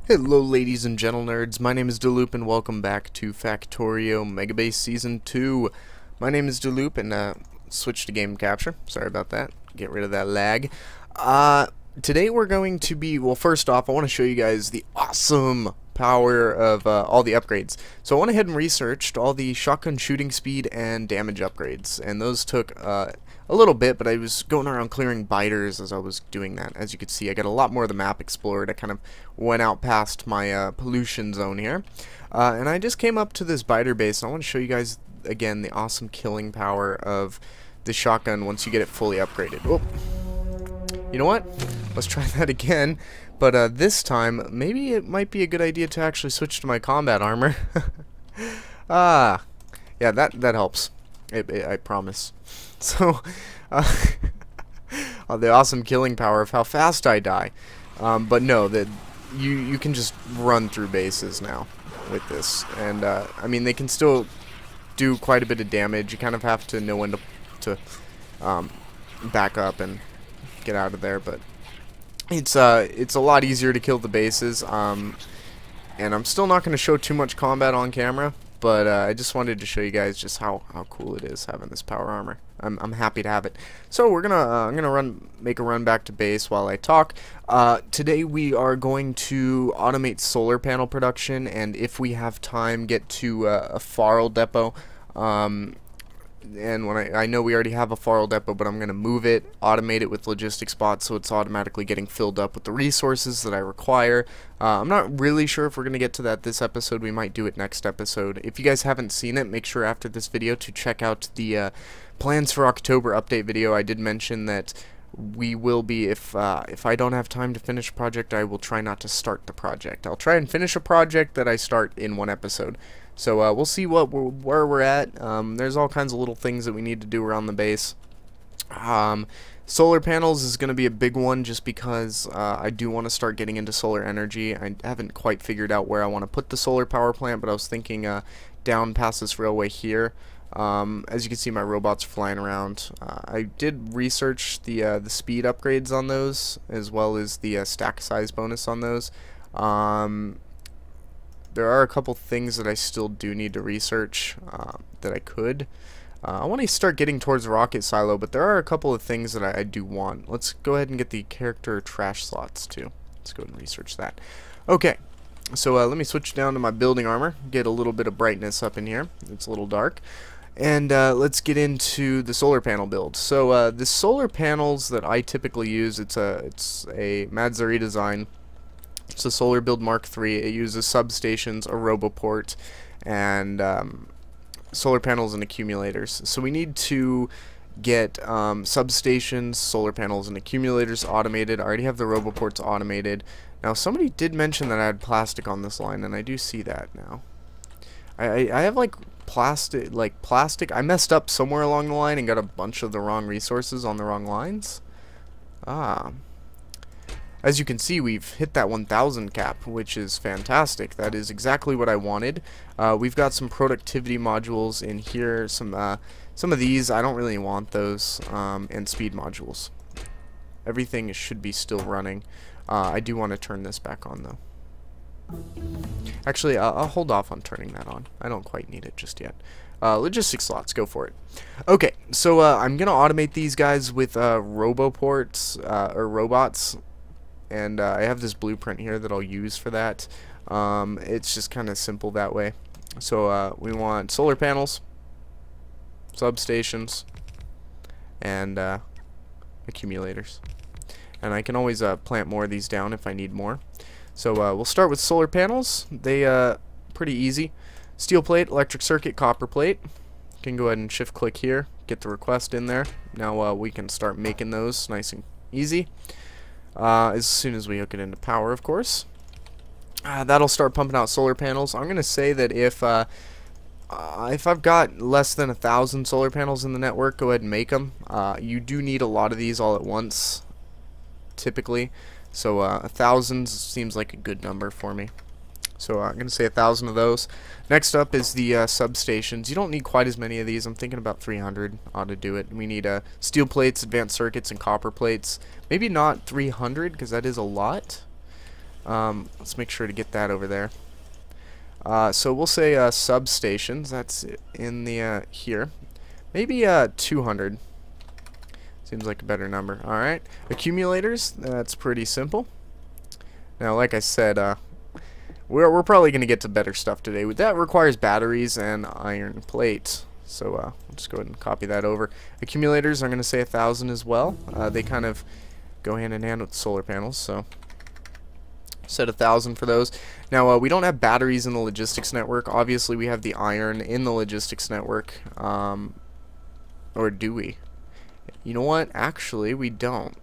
Hello ladies and gentle nerds, my name is Dylloop and welcome back to Factorio Megabase Season 2. My name is Dylloop and switch to game capture, sorry about that, get rid of that lag. Today we're going to be, well first off I want to show you guys the awesome power of all the upgrades. So I went ahead and researched all the shotgun shooting speed and damage upgrades, and those took a little bit, but I was going around clearing biters as I was doing that. As you can see, I got a lot more of the map explored. I kind of went out past my pollution zone here, and I just came up to this biter base, and I want to show you guys again the awesome killing power of the shotgun once you get it fully upgraded. Oh, you know what? Let's try that again, but this time maybe it might be a good idea to actually switch to my combat armor. Yeah, that helps. I promise. So, the awesome killing power of how fast I die. But no, that you can just run through bases now with this, and I mean they can still do quite a bit of damage. You kind of have to know when to back up and get out of there, but it's a lot easier to kill the bases. And I'm still not going to show too much combat on camera. But I just wanted to show you guys just how cool it is having this power armor. I'm happy to have it. So we're gonna I'm gonna make a run back to base while I talk. Today we are going to automate solar panel production, and if we have time, get to a Farl depot. And when I know we already have a Farl depot, but I'm going to move it, automate it with logistic spots so it's automatically getting filled up with the resources that I require. I'm not really sure if we're going to get to that this episode. We might do it next episode. If you guys haven't seen it, make sure after this video to check out the plans for October update video. I did mention that we will be, if I don't have time to finish a project, I will try not to start the project. I'll try and finish a project that I start in one episode. So we'll see where we're at. There's all kinds of little things that we need to do around the base. Solar panels is going to be a big one just because I do want to start getting into solar energy. I haven't quite figured out where I want to put the solar power plant, but I was thinking down past this railway here. As you can see, my robots are flying around. I did research the speed upgrades on those, as well as the stack size bonus on those. There are a couple things that I still do need to research that I could. I want to start getting towards rocket silo, but there are a couple of things that I do want. Let's go ahead and get the character trash slots too. Let's go ahead and research that. Okay, so let me switch down to my building armor, get a little bit of brightness up in here. It's a little dark. And let's get into the solar panel build. So the solar panels that I typically use, it's a Mazzari design. It's a Solar Build Mark III. It uses substations, a roboport, and solar panels and accumulators. So we need to get substations, solar panels, and accumulators automated. I already have the roboports automated. Now somebody did mention that I had plastic on this line, and I do see that now. I have like plastic. I messed up somewhere along the line and got a bunch of the wrong resources on the wrong lines. As you can see, we've hit that 1,000 cap, which is fantastic. That is exactly what I wanted. We've got some productivity modules in here. Some of these, I don't really want those, and speed modules. Everything should be still running. I do want to turn this back on, though. Actually, I'll hold off on turning that on. I don't quite need it just yet. Logistics slots, go for it. Okay, so I'm going to automate these guys with roboports, or robots. And I have this blueprint here that I'll use for that. It's just kind of simple that way. So we want solar panels, substations, and accumulators. And I can always plant more of these down if I need more. So we'll start with solar panels. They pretty easy. Steel plate, electric circuit, copper plate. Can go ahead and shift click here, get the request in there. Now we can start making those nice and easy. As soon as we hook it into power, of course. That'll start pumping out solar panels. I'm going to say that if I've got less than 1,000 solar panels in the network, go ahead and make them. You do need a lot of these all at once, typically. So 1,000 seems like a good number for me. So I'm going to say 1,000 of those. Next up is the substations. You don't need quite as many of these. I'm thinking about 300 ought to do it. We need steel plates, advanced circuits, and copper plates. Maybe not 300 because that is a lot. Let's make sure to get that over there. So we'll say substations. That's in the here. Maybe 200. Seems like a better number. Alright. Accumulators. That's pretty simple. Now, like I said, we're probably going to get to better stuff today. That requires batteries and iron plate. So we'll just go ahead and copy that over. Accumulators, I'm going to say 1,000 as well. They kind of go hand in hand with solar panels. So set 1,000 for those. Now, we don't have batteries in the logistics network. Obviously, we have the iron in the logistics network. Or do we? You know what? Actually, we don't.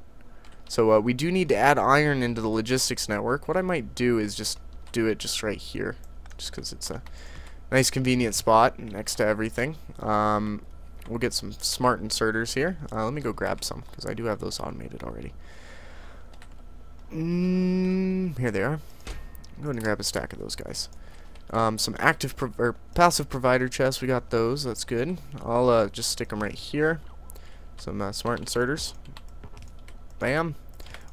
So we do need to add iron into the logistics network. What I might do is just do it just right here, just because it's a nice convenient spot next to everything. We'll get some smart inserters here. Let me go grab some, because I do have those automated already. Here they are. Go ahead and grab a stack of those guys. Some active or passive provider chests, we got those. That's good. I'll just stick them right here. Some smart inserters. Bam.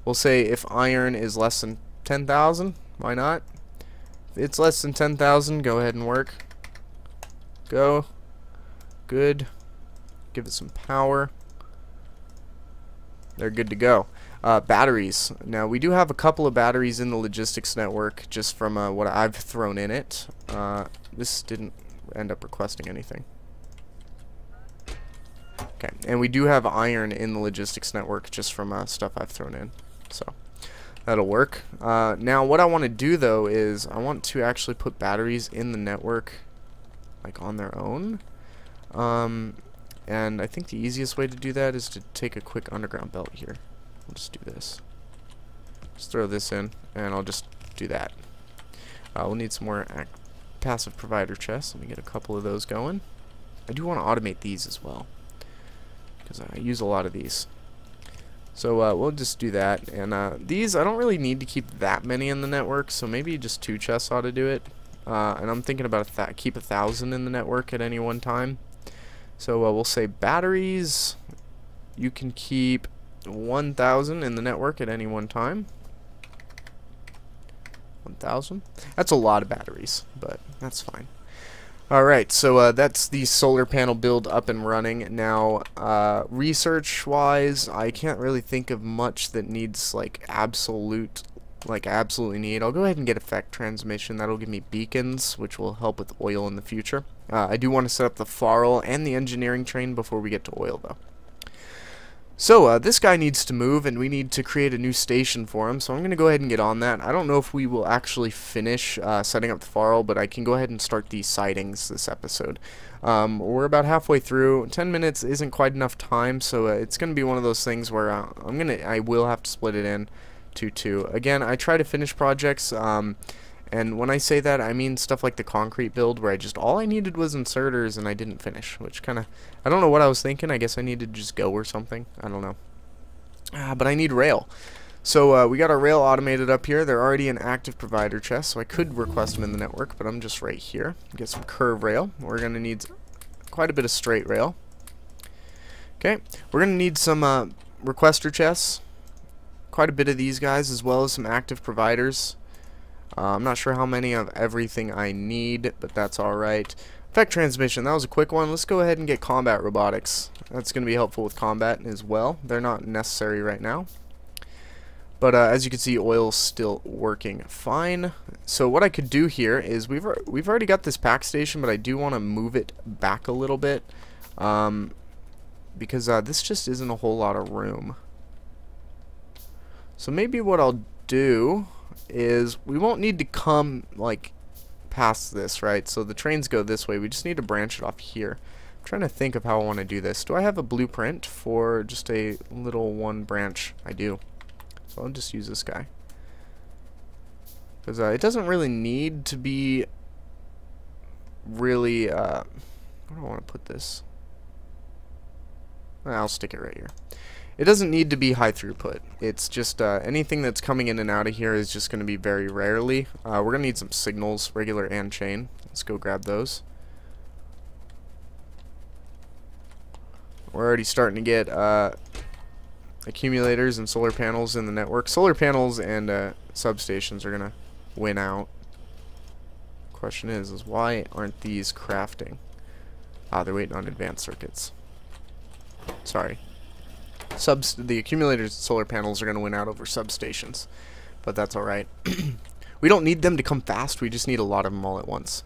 We'll say if iron is less than 10,000, why not? If it's less than 10,000, go ahead and work. Go. Good. Give it some power. They're good to go. Batteries. Now, we do have a couple of batteries in the logistics network just from what I've thrown in it. This didn't end up requesting anything. Okay, and we do have iron in the logistics network just from stuff I've thrown in. So, that'll work. Now, what I want to do, though, is I want to actually put batteries in the network, like, on their own. And I think the easiest way to do that is to take a quick underground belt here. We'll just do this. Just throw this in, and I'll just do that. We'll need some more passive provider chests. Let me get a couple of those going. I do want to automate these as well, because I use a lot of these. So we'll just do that. And these, I don't really need to keep that many in the network, so maybe just 2 chests ought to do it. And I'm thinking about keep 1,000 in the network at any one time. So we'll say batteries, you can keep 1,000 in the network at any one time. 1,000. That's a lot of batteries, but that's fine. Alright, so that's the solar panel build up and running. Now, research-wise, I can't really think of much that needs, like, absolutely need. I'll go ahead and get effect transmission. That'll give me beacons, which will help with oil in the future. I do want to set up the farl and the engineering train before we get to oil, though. So, this guy needs to move, and we need to create a new station for him, so I'm going to go ahead and get on that. I don't know if we will actually finish setting up the farl, but I can go ahead and start the sightings this episode. We're about halfway through. 10 minutes isn't quite enough time, so it's going to be one of those things where I will have to split it in to 2. Again, I try to finish projects, and when I say that, I mean stuff like the concrete build, where all I needed was inserters, and I didn't finish, which kind of, I don't know what I was thinking. I guess I needed to just go or something. I don't know. But I need rail. So we got our rail automated up here. They're already an active provider chest, so I could request them in the network, but I'm just right here. Get some curve rail. We're going to need quite a bit of straight rail. Okay, we're going to need some requester chests. Quite a bit of these guys, as well as some active providers. I'm not sure how many of everything I need, but that's alright. Effect transmission, that was a quick one. Let's go ahead and get combat robotics. That's going to be helpful with combat as well. They're not necessary right now. But as you can see, oil's still working fine. So what I could do here is we've already got this pack station, but I do want to move it back a little bit. Because this just isn't a whole lot of room. So maybe what I'll do is we won't need to come like past this, right? So the trains go this way. We just need to branch it off here. I'm trying to think of how I want to do this. Do I have a blueprint for just a little one branch? I do. So I'll just use this guy. Because it doesn't really need to be really, where do I want to put this? I'll stick it right here. It doesn't need to be high throughput. It's just anything that's coming in and out of here is just going to be very rarely. We're going to need some signals, regular and chain. Let's go grab those. We're already starting to get accumulators and solar panels in the network. Solar panels and substations are gonna win out. Question is why aren't these crafting? Ah, they're waiting on advanced circuits. Sorry. The accumulators and solar panels are gonna win out over substations, but that's all right. We don't need them to come fast. We just need a lot of them all at once.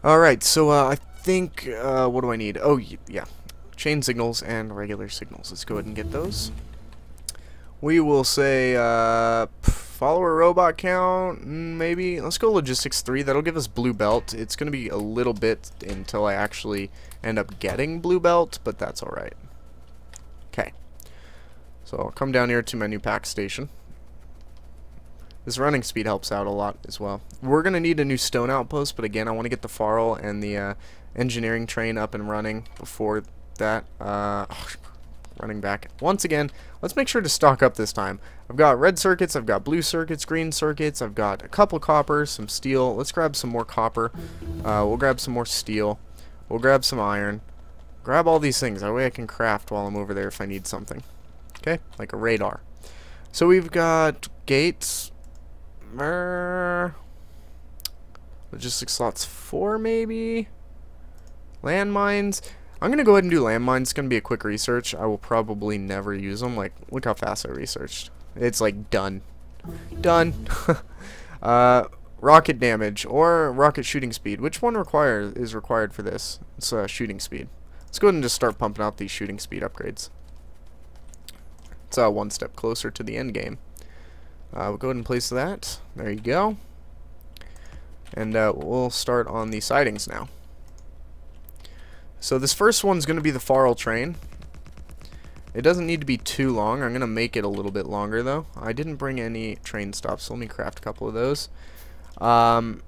All right. So I think what do I need? Oh yeah, chain signals and regular signals. Let's go ahead and get those. We will say follower robot count, maybe. Let's go logistics 3. That'll give us blue belt. It's going to be a little bit until I actually end up getting blue belt, but that's alright. Okay. So I'll come down here to my new pack station. This running speed helps out a lot as well. We're going to need a new stone outpost, but again, I want to get the Farl and the engineering train up and running before that. Running back once again. Let's make sure to stock up this time. I've got red circuits, I've got blue circuits, green circuits, I've got a couple copper, some steel. Let's grab some more copper. We'll grab some more steel. We'll grab some iron. Grab all these things. That way I can craft while I'm over there if I need something. Okay, like a radar. So we've got gates. Logistics slots 4 maybe. Landmines. I'm going to go ahead and do landmines. It's going to be a quick research. I will probably never use them. Like, look how fast I researched. It's like done. Done. Rocket damage or rocket shooting speed. Which one is required for this? It's shooting speed. Let's go ahead and just start pumping out these shooting speed upgrades. It's one step closer to the end game. We'll go ahead and place that. There you go. And we'll start on the sidings now. So this first one's going to be the Farl train. It doesn't need to be too long. I'm going to make it a little bit longer though. I didn't bring any train stops, so let me craft a couple of those. But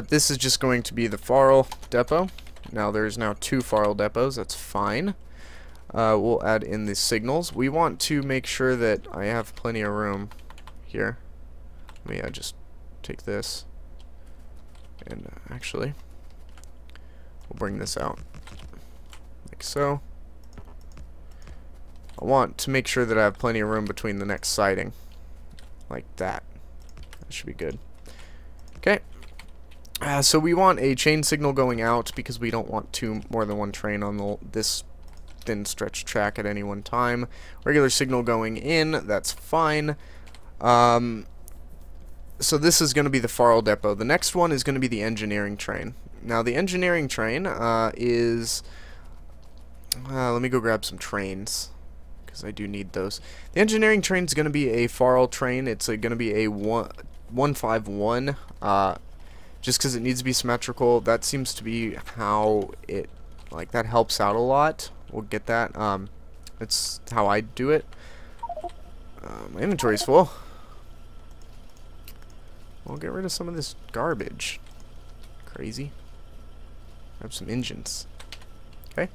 this is just going to be the Farl depot. Now there's now 2 Farl depots. That's fine. We'll add in the signals. We want to make sure that I have plenty of room here. Let me just take this and actually we'll bring this out like so. I want to make sure that I have plenty of room between the next siding like that. That should be good. Okay. So we want a chain signal going out because we don't want more than one train on this thin stretch track at any one time. Regular signal going in, that's fine. So this is going to be the Farl depot. The next one is going to be the engineering train. Now the engineering train is... let me go grab some trains because I do need those. The engineering train is going to be a Farl train. It's going to be a 151. Just because it needs to be symmetrical. That seems to be how it... like, that helps out a lot. We'll get that. It's how I do it. My inventory's full. We'll get rid of some of this garbage. Crazy. Grab some engines. Okay.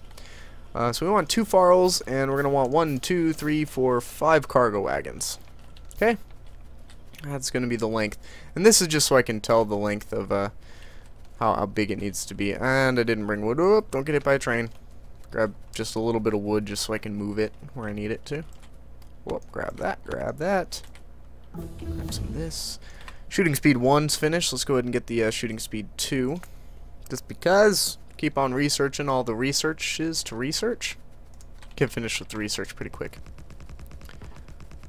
So we want 2 Farls, and we're going to want 1, 2, 3, 4, 5 cargo wagons. Okay. That's going to be the length. And this is just so I can tell the length of how big it needs to be. And I didn't bring wood. Oop, don't get hit by a train. Grab just a little bit of wood just so I can move it where I need it to. Whoop, grab that, grab that. Grab some of this. Shooting speed 1's finished. Let's go ahead and get the shooting speed 2. Just because, keep on researching all the researches to research. Can finish with the research pretty quick.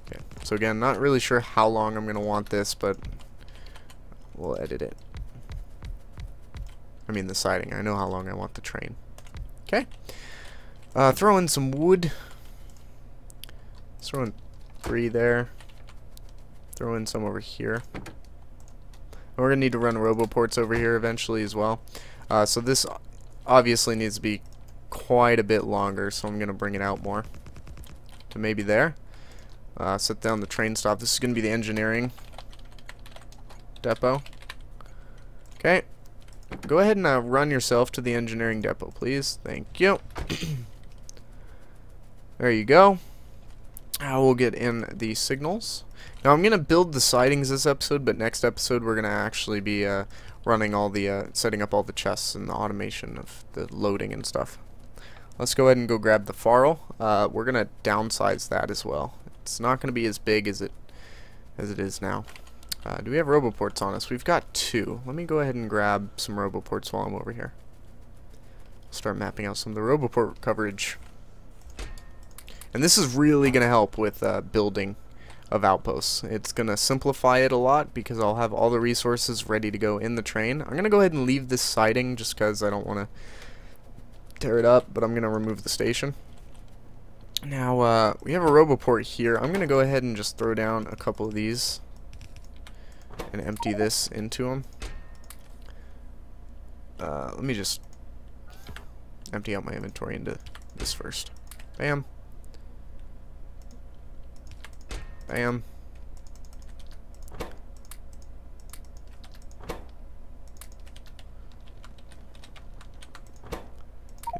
Okay, so again, not really sure how long I'm going to want this, but we'll edit it. I mean the siding. I know how long I want the train. Okay. Throw in some wood. Let's throw in 3 there. Throw in some over here. And we're going to need to run roboports over here eventually as well. So this obviously needs to be quite a bit longer, so I'm going to bring it out more to maybe there. Set down the train stop. This is going to be the engineering depot. Okay. Go ahead and run yourself to the engineering depot, please. Thank you. There you go. We'll get in the signals. Now I'm going to build the sidings this episode, but next episode we're going to actually be running all the, setting up all the chests and the automation of the loading and stuff. Let's go ahead and go grab the Farl. We're going to downsize that as well. It's not going to be as big as it is now. Do we have roboports on us? We've got 2. Let me go ahead and grab some roboports while I'm over here. Start mapping out some of the roboport coverage. And this is really going to help with building of outposts. It's going to simplify it a lot because I'll have all the resources ready to go in the train. I'm going to go ahead and leave this siding just because I don't want to tear it up, but I'm going to remove the station. Now, we have a roboport here. I'm going to go ahead and just throw down a couple of these and empty this into them. Let me just empty out my inventory into this first. Bam. Bam.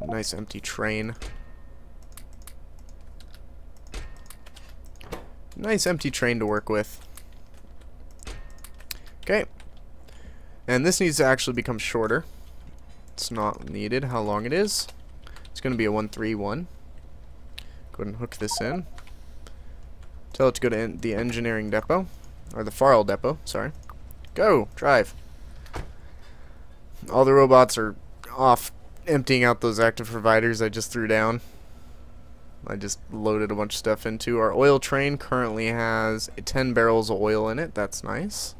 Get a nice empty train. Nice empty train to work with. Okay. And this needs to actually become shorter. It's not needed how long it is. It's going to be a 131. Go ahead and hook this in. Tell it to go to the engineering depot. Or the Farl depot, sorry. Go! Drive! All the robots are off emptying out those active providers I just threw down. I just loaded a bunch of stuff into. Our oil train currently has 10 barrels of oil in it. That's nice.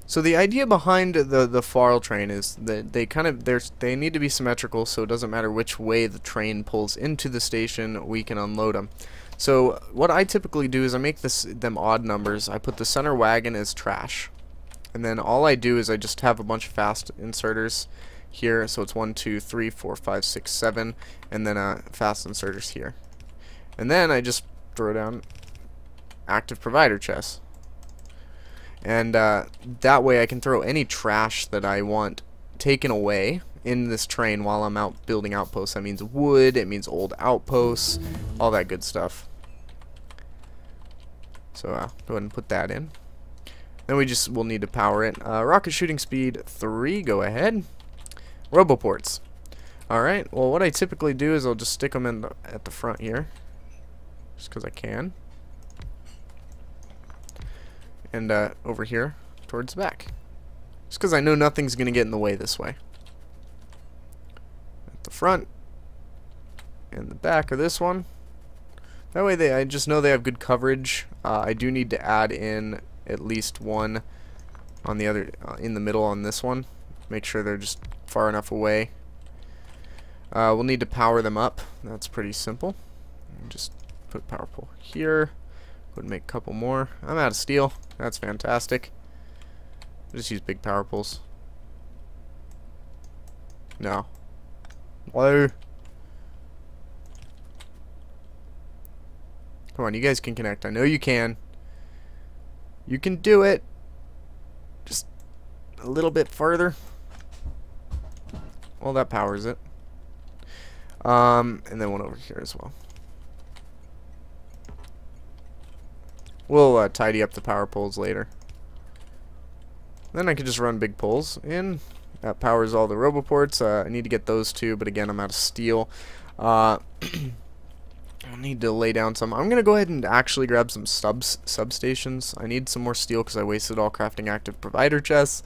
So the idea behind the Farl train is that they need to be symmetrical, so it doesn't matter which way the train pulls into the station, we can unload them. So what I typically do is I make them odd numbers. I put the center wagon as trash, and then all I do is I just have a bunch of fast inserters here. So it's 1, 2, 3, 4, 5, 6, 7, and then fast inserters here, and then I just throw down active provider chests. And that way I can throw any trash that I want taken away in this train while I'm out building outposts. That means wood, it means old outposts, all that good stuff. So go ahead and put that in. Then we'll need to power it. Rocket shooting speed 3, go ahead. Roboports. Alright, well what I typically do is I'll just stick them in at the front here. Just because I can. And over here towards the back. Just because I know nothing's going to get in the way this way. At the front and the back of this one. That way I just know they have good coverage. I do need to add in at least one on the other, in the middle on this one. Make sure they're just far enough away. We'll need to power them up. That's pretty simple. Just put power pole here. Would make a couple more. I'm out of steel. That's fantastic. Just use big power poles. No. Hello. Come on, you guys can connect. I know you can. You can do it. Just a little bit further. Well, that powers it. And then one over here as well. We'll tidy up the power poles later. Then I can just run big poles in. That powers all the roboports. I need to get those two, but again, I'm out of steel. I'll need to lay down some. I'm going to go ahead and actually grab some substations. I need some more steel because I wasted all crafting active provider chests.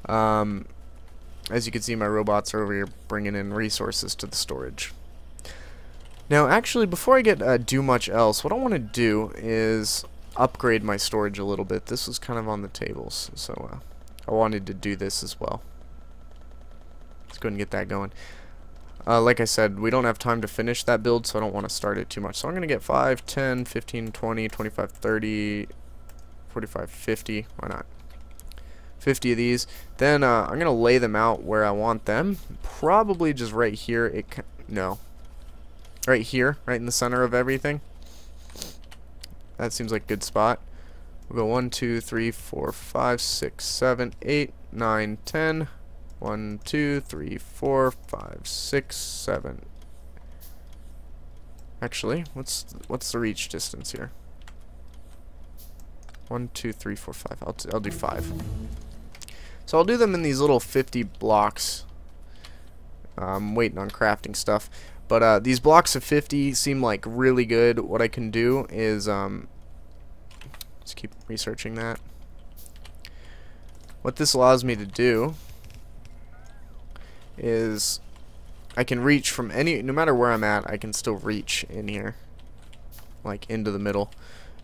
As you can see, my robots are over here bringing in resources to the storage. Now, actually, before I do much else, what I want to do is upgrade my storage a little bit. This was kind of on the tables, so I wanted to do this as well. Let's go ahead and get that going. Like I said, we don't have time to finish that build, so I don't want to start it too much. So I'm going to get 5, 10, 15, 20, 25, 30, 45, 50. Why not? 50 of these. Then I'm going to lay them out where I want them. Probably just right here. No. Right here, right in the center of everything. That seems like a good spot. We'll go 1, 2, 3, 4, 5, 6, 7, 8, 9, 10. 1, 2, 3, 4, 5, 6, 7. Actually, what's the reach distance here? 1, 2, 3, 4, 5. I'll do 5. So I'll do them in these little 50 blocks. I'm waiting on crafting stuff. But these blocks of 50 seem like really good. What I can do is let's keep researching that. What this allows me to do is I can reach from no matter where I'm at, I can still reach in here, like into the middle,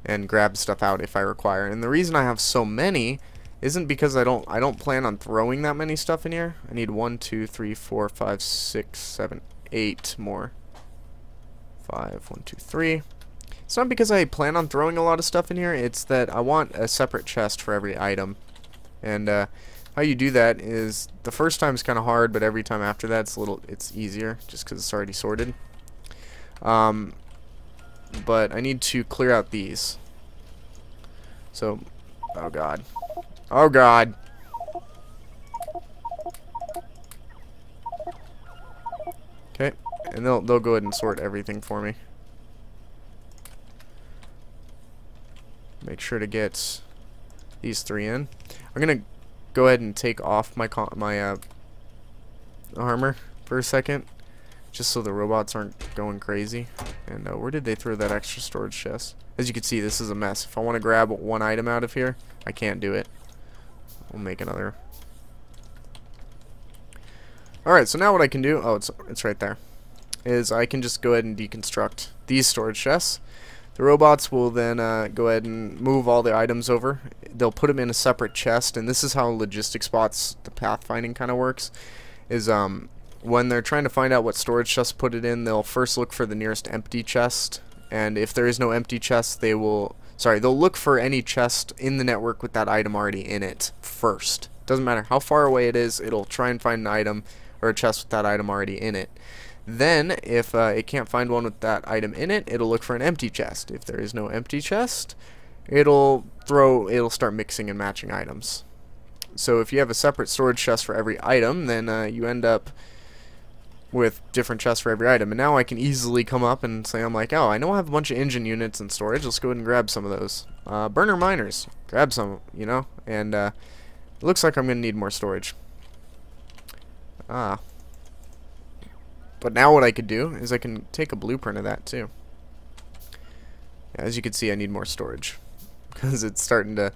and grab stuff out if I require. And the reason I have so many isn't because I don't plan on throwing that many stuff in here. I need 1, 2, 3, 4, 5, 6, 7, 8 more. 5, 1, 2, 3. It's not because I plan on throwing a lot of stuff in here. It's that I want a separate chest for every item. And how you do that is the first time is kind of hard, but every time after that it's easier, just because it's already sorted. But I need to clear out these. So, oh god, oh god. Okay, and they'll go ahead and sort everything for me. Make sure to get these 3 in. I'm gonna go ahead and take off my armor for a second, just so the robots aren't going crazy. And where did they throw that extra storage chest? As you can see, this is a mess. If I want to grab one item out of here, I can't do it. We'll make another. Alright, so now what I can do, oh, it's right there, is I can just go ahead and deconstruct these storage chests. The robots will then go ahead and move all the items over. They'll put them in a separate chest, and this is how logistics bots, the pathfinding kind of works, is when they're trying to find out what storage chest to put it in, they'll first look for the nearest empty chest, and if there is no empty chest, they'll look for any chest in the network with that item already in it first. Doesn't matter how far away it is, it'll try and find an item or a chest with that item already in it. Then, if it can't find one with that item in it, it'll look for an empty chest. If there is no empty chest, it'll start mixing and matching items. So if you have a separate storage chest for every item, then you end up with different chests for every item. And now I can easily come up and say, I'm like, oh, I know I have a bunch of engine units in storage. Let's go ahead and grab some of those. Burner miners, grab some, you know. And it looks like I'm going to need more storage. But now what I could do is I can take a blueprint of that too. As you can see, I need more storage because it's starting to,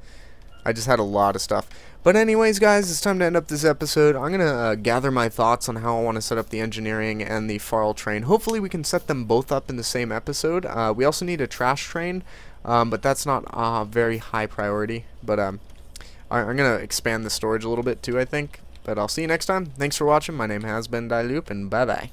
I just had a lot of stuff. But anyways, guys, it's time to end up this episode. I'm going to gather my thoughts on how I want to set up the engineering and the Farl train. Hopefully we can set them both up in the same episode. We also need a trash train, but that's not a very high priority. But I'm going to expand the storage a little bit too, I think. But I'll see you next time. Thanks for watching. My name has been Dylloop, and bye-bye.